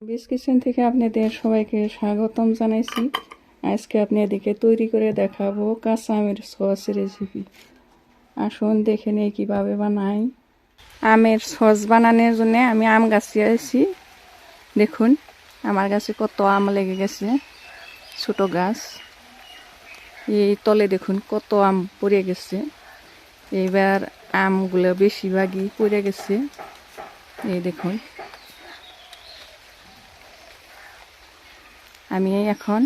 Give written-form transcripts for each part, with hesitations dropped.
Beach kitchen থেকে আপনাদের সবাইকে স্বাগতম জানাইছি। আজকে আপনাদেরকে তৈরি করে দেখাবো কাঁচা আমের সস রেসিপি। আসুন দেখে নিই কীভাবে বানাই। আমের সস বানানোর জন্য আমি আম গাছে আছি। দেখুন আমার গাছে কত আম লেগে গেছে, ছোট গাছ। এই তলে দেখুন কত আম পড়ে গেছে। এবার আমগুলো বেশিরভাগই পড়ে গেছে। এই দেখুন আমি এখন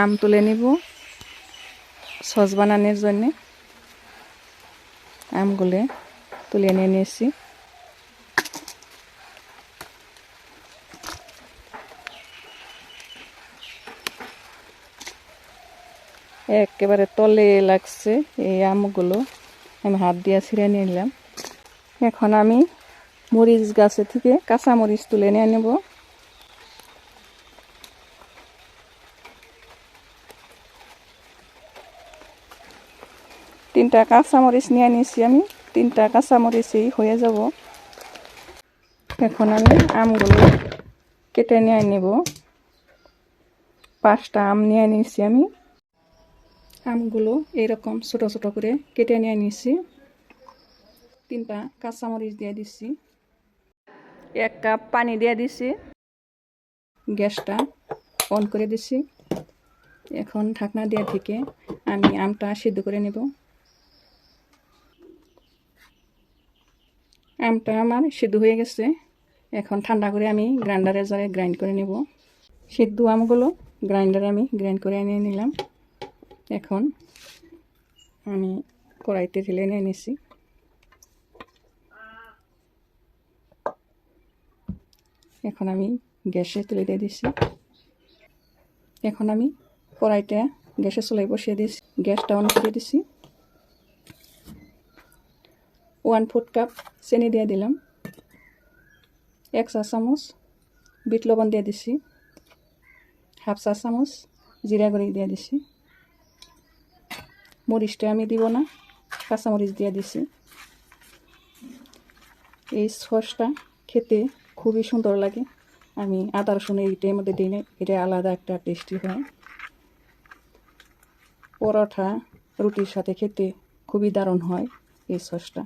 আম তুলে নিব সস বানানোর জন্য। আমগুলো তুলে নিয়ে নিয়েছি। একেবারে তলে লাগছে এই আমগুলো, আমি হাত দিয়ে ছিঁড়ে নিলাম। এখন আমি মরিচ গাছে থেকে কাঁচা মরিচ তুলে নিয়ে নেব। তিনটা কাঁচামরিচ নিয়ে নিয়েছি আমি, তিনটা কাঁচামরিচই হয়ে যাব। এখন আমি আমগুলো কেটে নিয়ে নেব। 5টা আম নিয়ে নিয়েছি আমি। আমগুলো এরকম ছোট ছোট করে কেটে নিয়ে নিয়েছি। 3টা কাঁচামরিচ দিয়ে দিচ্ছি। 1 কাপ পানি দিয়ে দিচ্ছি। গ্যাসটা অন করে দিচ্ছি। এখন ঢাকনা দিয়ে ঢেকে আমি আমটা সিদ্ধ করে নেব। আমটা আমার সিদ্ধ হয়ে গেছে। এখন ঠান্ডা করে আমি গ্রাইন্ডারের জারে গ্রাইন্ড করে নেব। সিদ্ধ আমগুলো গ্রাইন্ডারে আমি গ্রাইন্ড করে নিয়ে নিলাম। এখন আমি কড়াইতে ঢেলে নিয়ে নিছি। এখন আমি গ্যাসে তুলে দিয়ে দিচ্ছি। এখন আমি কড়াইটা গ্যাসে চুলায় বসিয়ে দিয়েছি। গ্যাসটা অন করে দিছি। 1/4 কাপ চিনি দিয়ে দিলাম। 1 চা চামচ বিট লবণ দিয়ে দিছি। 1/2 চা চামচ জিরা গুঁড়ি দিয়ে দিছি। মরিচটা আমি দিব না, কাঁচামরিচ দিয়ে দিছি। এই সসটা খেতে খুবই সুন্দর লাগে। আমি আদা রসুন এইটার মধ্যে দিই না, এটা আলাদা একটা টেস্টি হয়। পরোটা রুটির সাথে খেতে খুবই দারুণ হয় এই সসটা।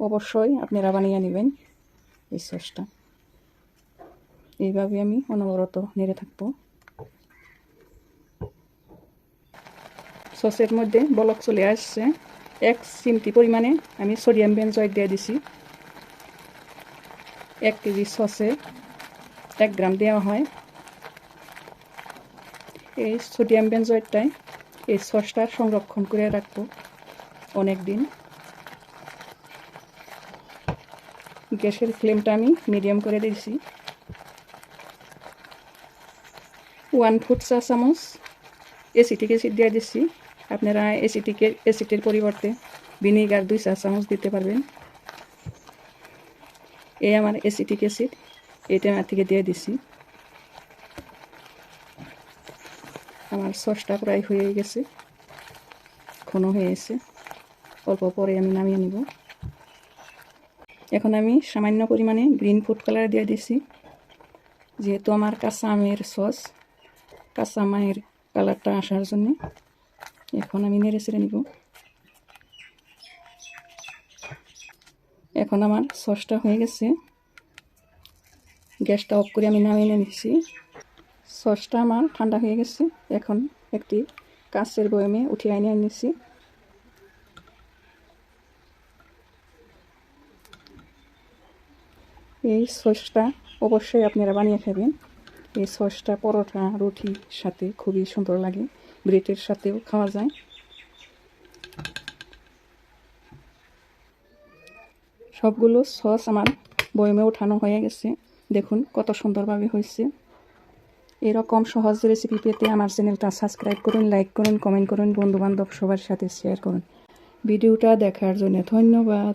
অবশ্যই আপনারা বানিয়ে নেবেন এই সসটা। এইভাবে আমি অনবরত নেড়ে থাকবো। সসের মধ্যে বলক চলে আসছে। 1 চিমটি পরিমাণে আমি সোডিয়াম বেনজয়েড দিয়ে দিছি। 1 কেজি সসে 1 গ্রাম দেওয়া হয়। এই সোডিয়াম বেনজয়েডটাই এই সসটা সংরক্ষণ করে রাখবো অনেক দিন। গ্যাসের ফ্লেমটা আমি মিডিয়াম করে দিয়েছি। 1/4 চা চামচ অ্যাসিটিক অ্যাসিড দিয়ে দিচ্ছি। আপনারা অ্যাসিডের পরিবর্তে ভিনেগার 2 চা চামচ দিতে পারবেন। এই আমার অ্যাসিটিক অ্যাসিড এটা আমার থেকে দিয়ে দিছি। আমার সসটা প্রায় হয়ে গেছে, ঘন হয়ে গেছে। অল্প পরে আমি নামিয়ে নিব। এখন আমি সামান্য পরিমাণে গ্রিন ফুড কালার দিয়ে দিছি। যেহেতু আমার কাঁচা আমের সস, কাঁচা আমের কালারটা আসার জন্য। এখন আমি নেড়ে চেড়ে নিব। এখন আমার সসটা হয়ে গেছে। গ্যাসটা অফ করে আমি নামিয়ে নিচ্ছি। সসটা আমার ঠান্ডা হয়ে গেছে। এখন একটি কাঁচের বয়ামে উঠিয়ে নিয়ে নিচ্ছি। এই সসটা অবশ্যই আপনারা বানিয়ে খাবেন। এই সসটা পরোটা রুটির সাথে খুবই সুন্দর লাগে, ব্রেডের সাথেও খাওয়া যায়। সবগুলো সস আমার বয়ামে ওঠানো হয়ে গেছে। দেখুন কত সুন্দরভাবে হয়েছে। এরকম সহজ রেসিপি পেতে আমার চ্যানেলটা সাবস্ক্রাইব করুন, লাইক করুন, কমেন্ট করুন, বন্ধুবান্ধব সবার সাথে শেয়ার করুন। ভিডিওটা দেখার জন্য ধন্যবাদ।